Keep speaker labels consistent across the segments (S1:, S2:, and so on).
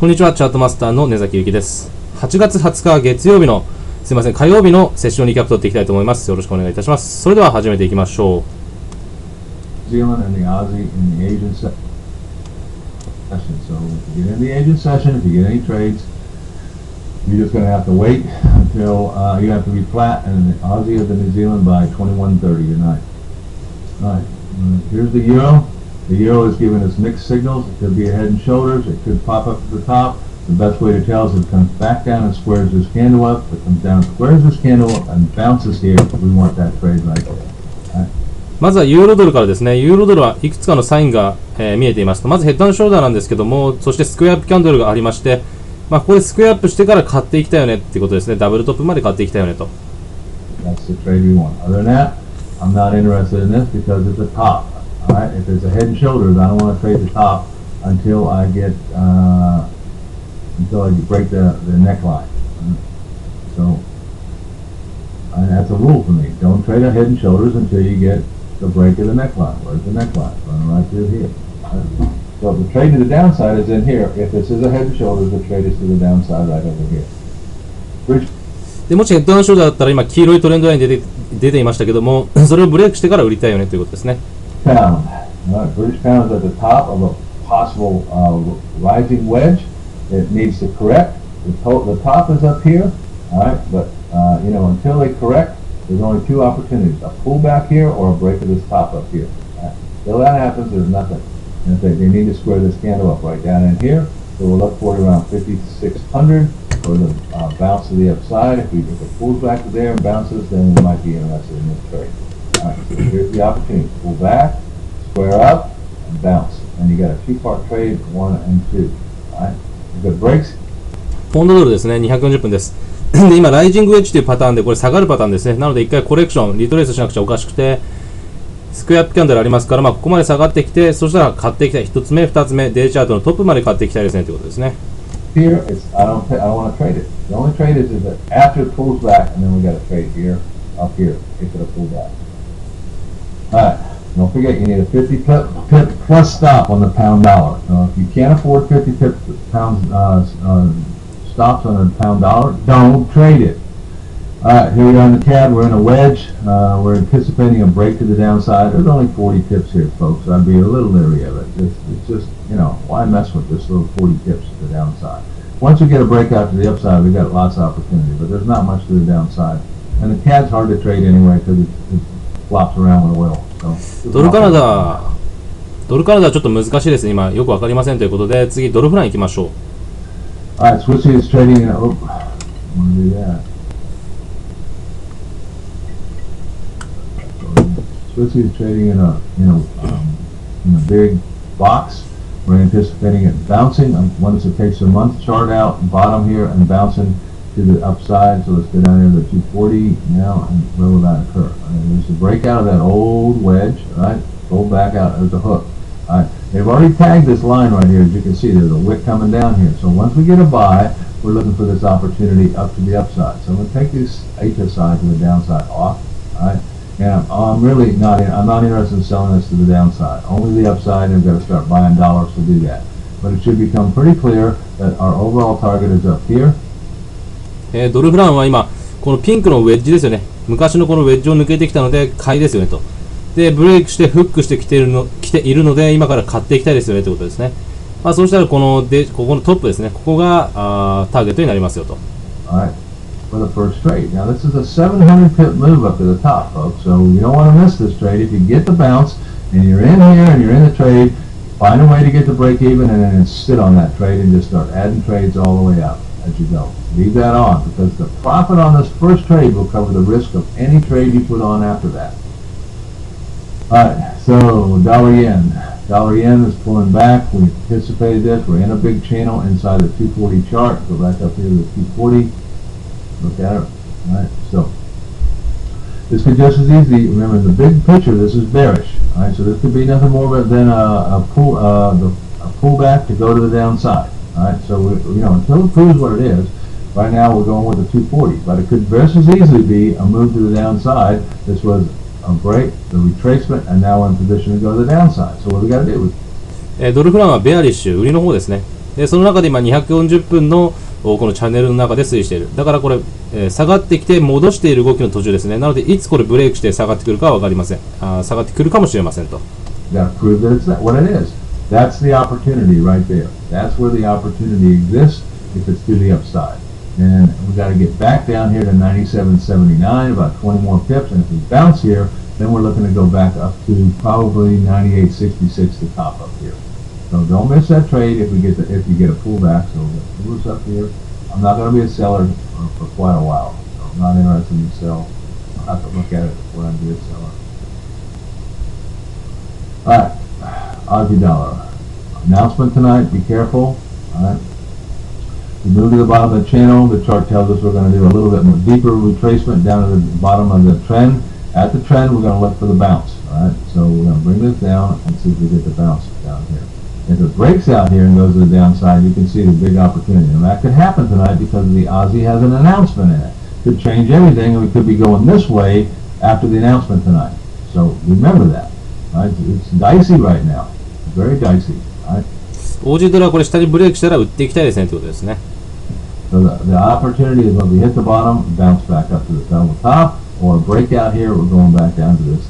S1: こんにちは、チャートマスターの根崎ゆきです。8月20日月曜日の、火曜日のセッションリキャップ取っていきたいと思います。よろしくお願いいたします。それでは始めていきましょう。
S2: Zealand and the Aussie in the Asian session. So if you get in the Asian session, if you get any trades, you're just going to have to wait until you have to be flat and the Aussie or the New Zealand by 21:30 tonight. All right, here's the euro. The euro is giving us mixed signals. It could be a head and shoulders. It could pop up to the top. The best way to tell is if it comes back down and squares this candle up. If it comes down, squares this candle up, and bounces here. We want that trade right there. All right.
S1: まずはユーロドルからですね。ユーロドルはいくつかのサインが、見えていますと、まずヘッド&ショルダーなんですけども、そしてスクエアアップキャンドルがありまして、ここでスクエアアップしてから買っていきたいよねっていうことですね。ダブルトップまで買っていきたいよねと。
S2: That's the trade we want. Other than that, I'm not interested in this because it's a top. All right, if it's a head and shoulders, I don't want to trade the top until I break the neckline. So that's a rule for me. Don't trade a head and shoulders until you get the break of the neckline. Where's the neckline? Right through here. So the trade to the downside is in here. If this is a head and shoulders, the trade is to the downside right over here.
S1: でもしヘッド&ショルダーだったら今黄色いトレンドラインに出ていましたけども、それをブレイクしてから売りたいよねということですね。
S2: Pound. All right, British pound is at the top of a possible rising wedge. It needs to correct. The top is up here. All right, but until they correct, there's only two opportunities: a pullback here or a break of this top up here. Right? Till that happens, there's nothing. And if they need to square this candle up right down in here, so we'll look for it around 5,600 for the bounce to the upside. If it pulls back to there and bounces, then we might be interested in this trade. All right, so here's the opportunity: pull back, square up, and bounce. And you got a two-part trade, 1 and 2. All right, if it breaks.
S1: ポンドドルですね、240分です。で今、ライジングウェッジというパターンで、これ下がるパターンですね。なので、一回コレクション、リトレースしなくちゃおかしくて、スクエアアップキャンドルありますから、ここまで下がってきて、そしたら買っていきたい。1つ目、2つ目、デイチャートのトップまで買っていきたいですねということですね。
S2: Here, I don't want to trade it. The only trade is that after it pulls back, and then we got to trade here, up here, if it'll pull back. All right. Don't forget, you need a 50 pip plus stop on the pound dollar. So if you can't afford 50 pip pound stops on the pound dollar, don't trade it. All right, here we are in the CAD. We're in a wedge. We're anticipating a break to the downside. There's only 40 pips here, folks. I'd be a little leery of it. It's just, why mess with this little 40 pips to the downside? Once we get a breakout to the upside, we've got lots of opportunity, but there's not much to the downside. And the CAD's hard to trade anyway because it flops around with oil.
S1: ドルカナダはちょっと難しいですね。今よくわかりませんということで、次ドルフラン行きましょう。
S2: All right, Swissy is trading in a. Oh, I want to do that. Swissy is trading in a big box. We're anticipating it bouncing. Once it takes a month chart out, bottom here, and bouncing to the upside. So let's go down here to 240 now, and where will that occur? There's a breakout of that old wedge, right? Go back out. There's a hook. All right. They've already tagged this line right here. As you can see, there's a wick coming down here. So once we get a buy, we're looking for this opportunity up to the upside. So I'm going to take this HSI to the downside off. All right. And I'm really not interested in selling this to the downside. Only the upside, and we've got to start buying dollars to do that. But it should become pretty clear that our overall target is up here.
S1: ドルフランは今このピンクのウェッジですよね。昔のこのウェッジを抜けてきたので買いですよねと。でブレイクしてフックしてきているので今から買っていきたいですよねということですね。そうしたらここのトップですね。ここがターゲットになりますよと。
S2: Alright, for the first trade. Now this is a 700 pip move up to the top, folks. So you don't want to miss this trade. If you get the bounce and you're in here and you're in the trade, find a way to get the break even and then sit on that trade and just start adding trades all the way up as you go. Leave that on because the profit on this first trade will cover the risk of any trade you put on after that. Alright, so dollar yen. Dollar yen is pulling back. We anticipated this. We're in a big channel inside the 240 chart. Go back up here to the 240. Look at it. Alright, so this could just as easily, remember in the big picture, this is bearish. Alright, so this could be nothing more than a pullback to go to the downside. Alright, so until it proves what it is, right now we're going with the 240, but it could just as easily be a move to the downside. This was a break, the retracement, and now we're in position to go to the downside. So what do we got to do?
S1: ドルフランはベアリッシュ売りの方ですね。でその中で今240分のこのチャンネルの中で推移している。だからこれ、下がってきて戻している動きの途中ですね。なのでいつこれブレイクして下がってくるかは分かりません。下がってくるかもしれませんと。
S2: That proves that it's what it is. That's the opportunity right there. That's where the opportunity exists if it's to the upside. And we got to get back down here to 97.79, about 20 more pips. And if we bounce here, then we're looking to go back up to probably 98.66 to top up here. So don't miss that trade if you get a pullback. So moves up here. I'm not going to be a seller for quite a while. So I'm not interested in sell. I'll have to look at it before I be a seller. All right, Aussie dollar announcement tonight. Be careful. All right. We move to the bottom of the channel. The chart tells us we're going to do a little bit more deeper retracement down to the bottom of the trend. At the trend, we're going to look for the bounce. All right. So we're going to bring this down and see if we get the bounce down here. If it breaks out here and goes to the downside, you can see the big opportunity. And that could happen tonight because the Aussie has an announcement in it. Could change everything, and we could be going this way after the announcement tonight. So remember that. Right? It's dicey right now. Very dicey. Right?
S1: オージードルはこれ下にブレイクしたら売っていきたいですねということですね。
S2: So the opportunity is when we hit the bottom, bounce back up to the top, or break out here, we're going back down to this.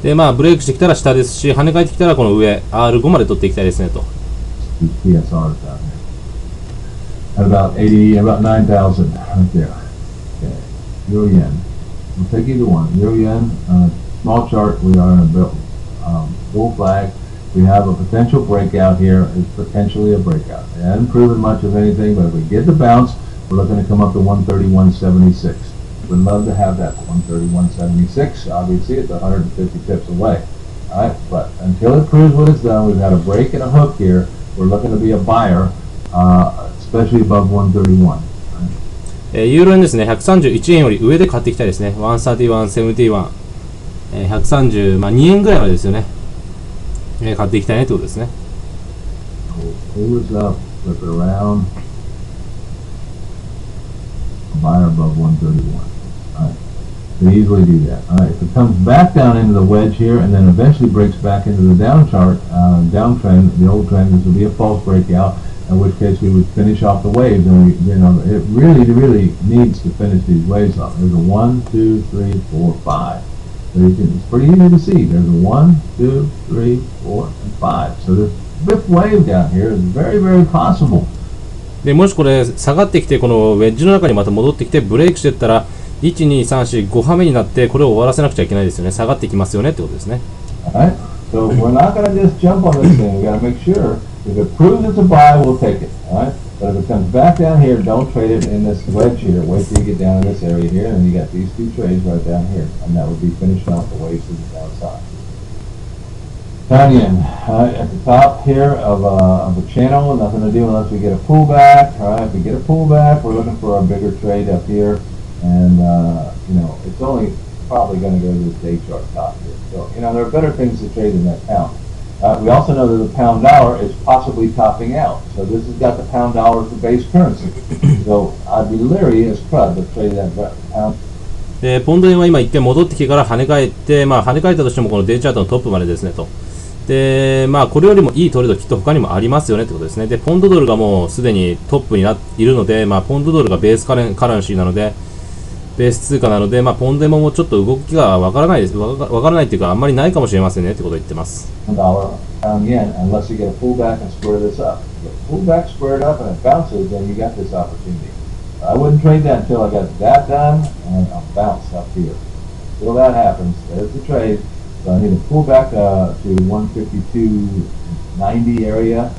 S1: でまあブレイクしてきたら下ですし、跳ね返ってきたらこの上 R5 まで取っていきたいですねと。
S2: PSR is down here. At about 9,000 right there. Okay. Euro yen. We'll take either one. Euro yen, small chart. We are in a bull flag. We have a potential breakout here. It's potentially a breakout. It hasn't proven much of anything, but if we get the bounce, we're looking to come up to 131.76. We'd love to have that 131.76. Obviously, it's 150 pips away. All right, but until it proves what it's done, we've got a break and a hook here. We're looking to be a buyer, especially above 131.
S1: ユーロ円ですね、131円より上で買っていきたいですね。131.71、130、まあ2円ぐらいまでですよね。買っていきたいねということですね。
S2: Who is up? Flip it around. Buyer above 131. All right. They easily do that. All right. If it comes back down into the wedge here and then eventually breaks back into the downtrend, the old trend, this would be a false breakout, in which case we would finish off the waves. And it really needs to finish these waves off. There's a 1, 2, 3, 4, 5. So it's pretty easy to see. There's a 1, 2, 3, 4, and 5. So this fifth wave down here is very, very possible.
S1: でもしこれ下がってきてこのウェッジの中にまた戻ってきてブレイクしていったら1、2、3、4、5波目になってこれを終わらせなくちゃいけないですよね。下がってきますよねってことですね。
S2: Alright, so we're not going to just jump on this thing. We got to make sure if it proves it's a buy, we'll take it. Alright, but if it comes back down here, don't trade it in this wedge here. Wait till you get down to this area here, and then you got these two trades right down here, and that would be finishing off the waves to the downside. Pound yen, at the top here of the channel, nothing to do unless we get a pullback. Alright, if we get a pullback, we're looking for a bigger trade up here, and it's only probably going to go to the day chart top here. So there are better things to trade than that pound. We also know that the pound dollar is possibly topping out. So this has got the pound dollar as the base currency. So I'd be leery as crud to trade that pound.
S1: でポンド円は今一回戻ってきてから跳ね返って、跳ね返ったとしてもこのデイチャートのトップまでですねと。でこれよりもいいトレードきっと他にもありますよねってことですね。でポンドドルがもうすでにトップになっているので、ポンドドルがベースカレンシーなのでベース通貨なので、ポンド円もちょっと動きがわからないです。わからないっていうかあんまりないかもしれませんねってことを言ってます。
S2: Pound yen, unless you get a pullback and square this up. If you get pullback, square it up, and it bounces, then you got this opportunity. I wouldn't trade that until I got that done, and I'll bounce up here. Until that happens, there's the trade. So I need to pull back to 152.90 area,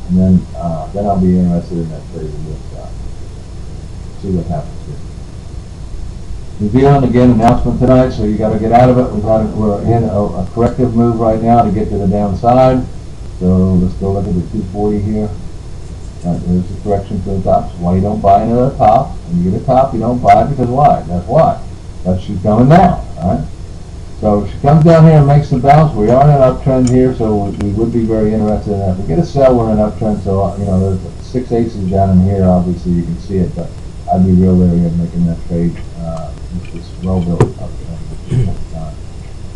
S2: and then I'll be interested in that trade with see what happens here. New Zealand again announcement tonight, so you got to get out of it. We're in a corrective move right now to get to the downside. So let's go look at the 240 here. There's the correction to the top. So why you don't buy into the top? When you get a top, you don't buy it because why? That's why. But she's coming down. All right. So she comes down here and makes the bounce. We are in an uptrend here, so we would be very interested in that. If we get a sell, we're in an uptrend. So there's 6 aces down in here. Obviously, you can see it, but I'd be real leery of making that trade. This well-built uptrend.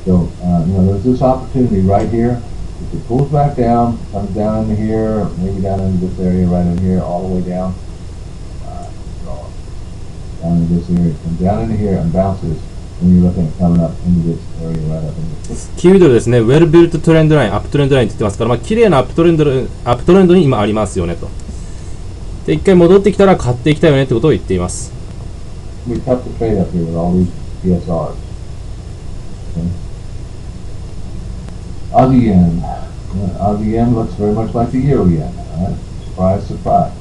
S2: So there's this opportunity right here. If it pulls back down, comes down into here, maybe down into this area right in here, all the way down, down into this area, comes down into here and bounces, when you're looking at coming up into this area right up into this.
S1: 9ドルですね、Well Built Trend Line、アップトレンドラインって言ってますから、綺麗なアップトレンドに今ありますよねと。で、一回戻ってきたら買っていきたいよねってことを言っています。
S2: We tough to trade up here with all these PSRs. Aussie yen. Aussie yen looks very much like the euro yen. Surprise, surprise.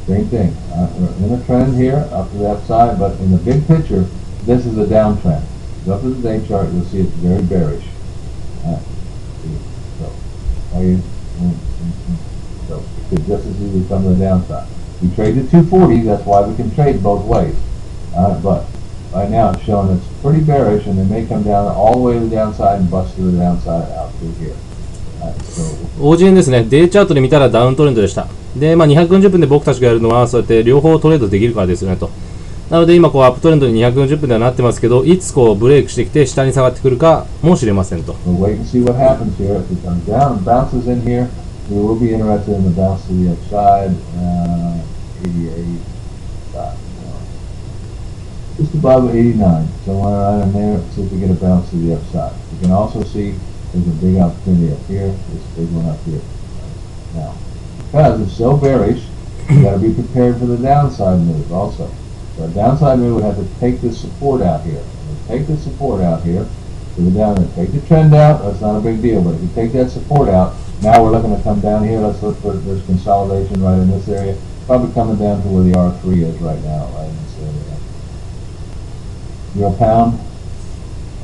S2: Same thing. We're in a trend here up to the upside, but in the big picture, this is a downtrend. Look at the day chart, you'll see it's very bearish. So it could just as easily come to the downside. We traded 240, that's why we can trade both ways. But right now it's showing it's pretty bearish, and it may come down all the way to the downside and bust to the downside out through here.
S1: OG 円ですね、デイチャートで見たらダウントレンドでした。で、240分で僕たちがやるのは、そうやって両方トレードできるからですよねと。なので今アップトレンドに240分ではなってますけど、いつブレイクしてきて下に下がってくるかもしれませんと。
S2: We'll wait and see what happens here. If it comes down and bounces in here, we will be interested in the bounce to the upside. 88, just above 89. Somewhere right in there. See if we get a bounce to the upside. You can also see there's a big opportunity up here. This big one up here. Now, because it's so bearish, you got to be prepared for the downside move also. So a downside move would have to take this support out here. Take the support out here to the down and take the trend out. That's not a big deal, but if you take that support out, now we're looking to come down here. Let's look for there's consolidation right in this area. Probably coming down to where the R3 is right now, right in this area. Euro pound.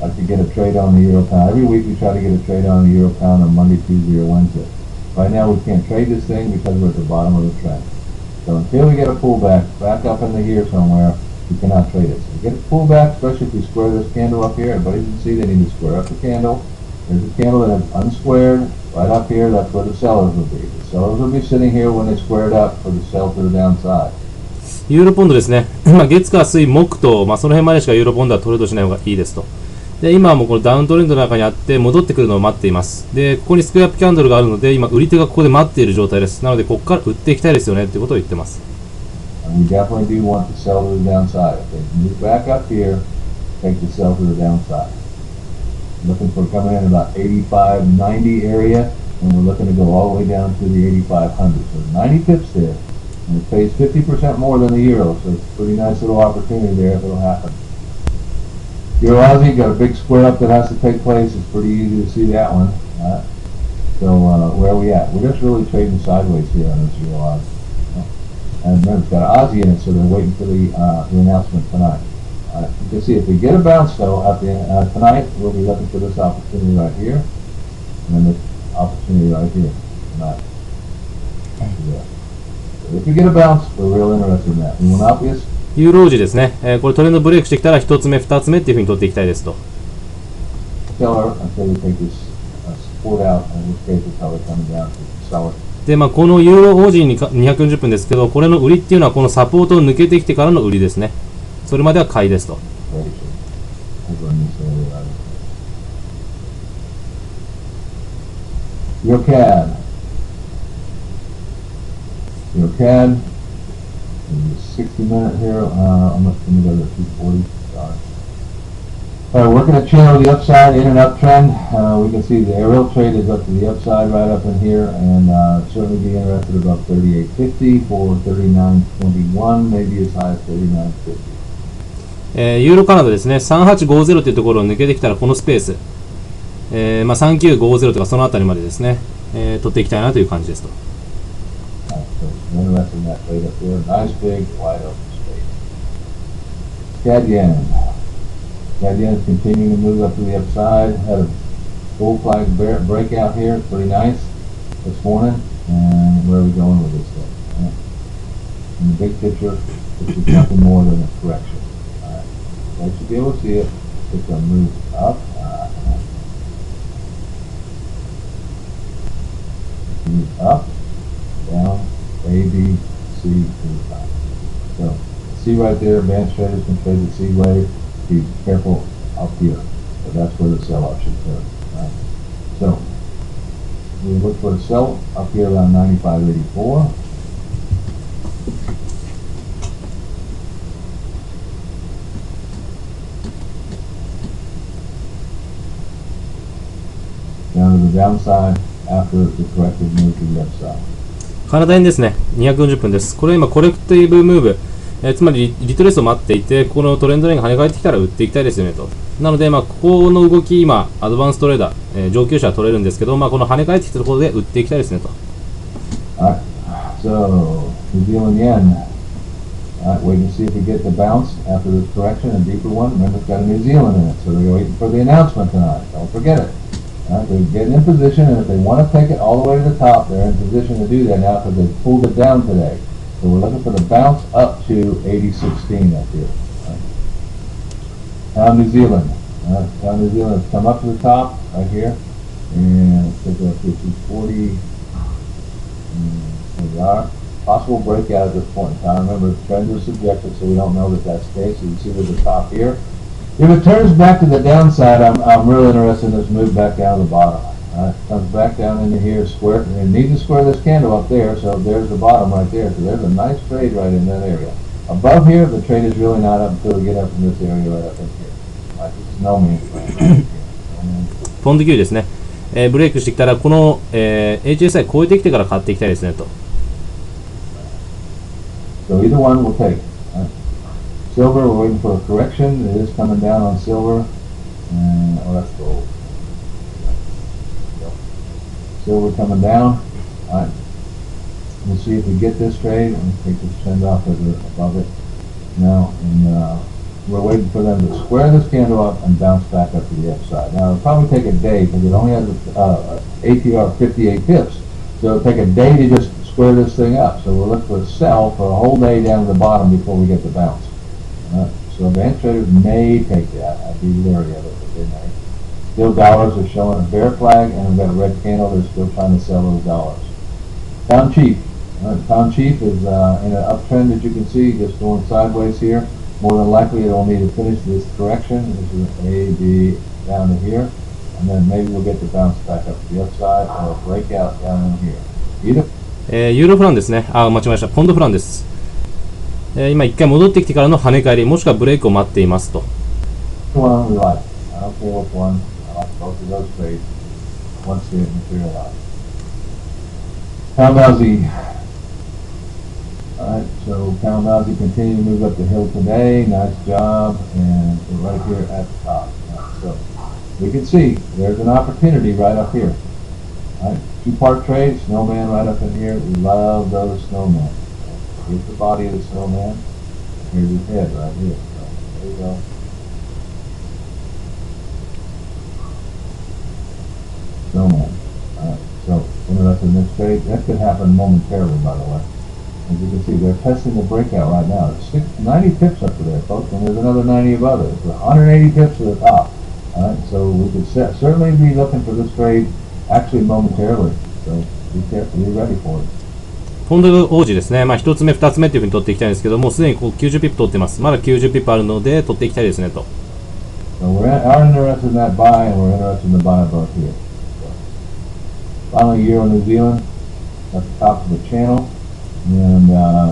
S2: Like to get a trade on the euro pound. Every week we try to get a trade on the euro pound on Monday, Tuesday, or Wednesday. Right now we can't trade this thing because we're at the bottom of the trend. So until we get a pullback back up into here somewhere, we cannot trade it. So we get a pullback, especially if we square this candle up here. Everybody can see they need to square up the candle. There's a candle that is unsquared right up here. That's where the sellers will be. The sellers will be sitting here when they square it up for the sell to the downside.
S1: ユーロポンドですね。月火水木と、その辺までしかユーロポンドはトレードしない方がいいですと。で、今はもうこのダウントレンドの中にあって戻ってくるのを待っています。で、ここにスクエアアップキャンドルがあるので、今売り手がここで待っている状態です。なのでここから売っていきたいですよねっていうことを言ってます。
S2: We definitely do want to sell to the downside. If they move back up here, take the sell to the downside. Looking for coming in about 85.90 area, and we're looking to go all the way down to the 8,500. So 90 pips there, and it pays 50% more than the euro. So it's a pretty nice little opportunity there if it'll happen. Euro Aussie got a big square up that has to take place. It's pretty easy to see that one. So where are we at? We're just really trading sideways here on this Euro Aussie. And remember, it's got Aussie in it, so they're waiting for the announcement tonight. You can see if we get a bounce though at the tonight, we'll be looking for this opportunity right here, and then this opportunity right here tonight. So if we get a bounce, we're real interested in that. We will not be as
S1: ユーロ時ですね、これトレンドブレイクしてきたら1つ目、2つ目っていうふうに取っていきたいですと。で、このユーロ王子に240分ですけど、これの売りっていうのはこのサポートを抜けてきてからの売りですね。それまでは買いですと。
S2: Your CAD. 60-minute here. I'm not going to go to 240. Sorry. All right, working a channel to the upside in an uptrend. We can see the aerial trade is up to the upside right up in here, and certainly be interested above 38.50 for 39.21, maybe as high as 39.50.
S1: ユーロカナダですね、3850というところを抜けてきたらこのスペース、3950とかそのあたりまでですね、取っていきたいなという感じですと。
S2: Interested in that trade up there. Nice big wide open space. CAD yen. CAD yen is continuing to move up to the upside. Had a bull flag breakout here. Pretty nice this morning. And where are we going with this thing? In the big picture, this is nothing more than a correction. Alright. So you should be able to see it. It's going to move up. Move up, down. A, B, C to the top. So, C right there, advanced traders can trade the C wave. Be careful up here. So that's where the sell-off should occur. Right? So, we look for a sell up here around 95.84. Down to the downside after the corrective move to the upside.
S1: カナダ円ですね。240分です。これ今コレクティブムーブ、つまりリトレースを待っていて、このトレンドラインが跳ね返ってきたら売っていきたいですよねと。なので、ここの動き、今、アドバンストレーダー、上級者は取れるんですけど、この跳ね返ってきたところで売っていきたいですねと。
S2: Alright, so New Zealand yen. Alright, waiting to see if we get the bounce after this correction, a deeper one. Remember, it's got a New Zealand in it, so they're waiting for the announcement tonight. Don't forget it. Alright, they're getting in position, and if they want to take it all the way to the top, they're in position to do that now because they pulled it down today. So we're looking for the bounce up to 80.16 up here. Now New Zealand. Now New Zealand has come up to the top right here, and let's take it up to 240. There we are. Possible breakout at this point in time. Remember, the trend is subjective, so we don't know that that's the case. So you can see there's a top here. If it turns back to the downside, I'm really interested in this move back down to the bottom. Comes back down into here, square. We need to square this candle up there, so there's the bottom right there. So there's a nice trade right in that area. Above here, the trade is really not up until we get up from this area right up in here. This is no man's land.
S1: ポンド級ですね。ブレイクしてきたら、この、HSI 超えてきてから買っていきたいですねと。
S2: So either one will take. Silver, we're waiting for a correction. It is coming down on silver. And, that's gold. Silver coming down. Alright. We'll see if we get this trade. Let me take this trend off above it now. And we're waiting for them to square this candle up and bounce back up to the upside. Now, it'll probably take a day because it only has ATR 58 pips. So it'll take a day to just square this thing up. So we'll look for a sell for a whole day down to the bottom before we get the bounce. So advanced traders may take that. I'd be wary of it, but they may. Still dollars are showing a bear flag, and we've got a red candle. They're still trying to sell those dollars. Pound cheap. Pound cheap is in an uptrend, as you can see, just going sideways here. More than likely, it'll need to finish this correction. This is an A, B, down to here. And then maybe we'll get the bounce back up to the upside or a breakout down in here. Either
S1: ユーロフランですね。間違えました。ポンドフランです。今一回戻ってきてからの跳ね返り、もしくはブレイクを待っていますと。
S2: one we like. I don't care which one. I like both of those trades once they materialize. Pound Aussie. Alright, so Pound Aussie continue to move up the hill today. Nice job. And we're right here at the top. So we can see there's an opportunity right up here. Alright, two-part trade, snowman right up in here. We love those snowmen. Here's the body of the snowman. Here's his head right here. So there you go. Snowman. Alright, so interested in this trade. That could happen momentarily, by the way. As you can see, they're testing the breakout right now. It's 90 pips up to there, folks, and there's another 90 above it. It's 180 pips to the top. Alright, so we could certainly be looking for this trade actually momentarily. So be careful, be ready for it.
S1: ポンド王子ですね。1つ目、2つ目というふうに取っていきたいんですけども、すでにこう90ピップ取ってます。まだ90ピップあるので、取っていきたいですねと。
S2: So we're interested in that buy, and we're interested in the buy above here. So, finally, Euro New Zealand at the top of the channel, and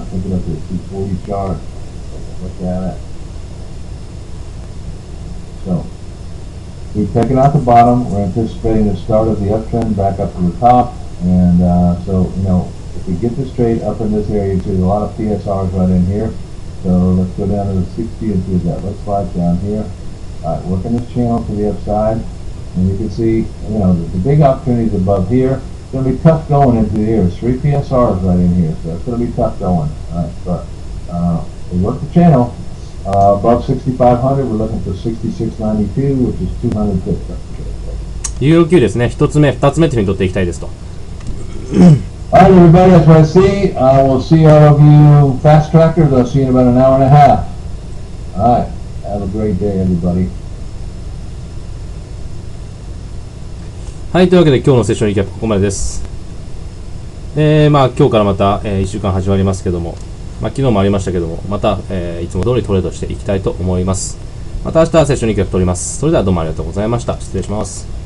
S2: take it up to the 240 chart. Look at it. So we've taken out the bottom. We're anticipating the start of the uptrend back up to the top, and so if we get this trade up in this area, you see a lot of PSRs right in here. So let's go down to the 60 and see that. Let's slide down here. All right, working this channel to the upside, and you can see, the big opportunities above here. It's going to be tough going into here. There's 3 PSRs right in here, so it's going to be tough going. All right, but we work the channel above 6,500. We're looking for 66.92, which is 200 pips up here.
S1: ユーロ級ですね。1つ目、2つ目というふうに取っていきたいですと。
S2: All right, everybody, that's what I see. We'll see all of you fast trackers. I'll see you in about an hour and a half. All right, have a great day, everybody.
S1: はい、というわけで今日のセッションリキャップここまでです。今日からまた、1週間始まりますけども、昨日もありましたけども、また、いつも通りトレードしていきたいと思います。また明日セッションリキャップ取ります。それではどうもありがとうございました。失礼します。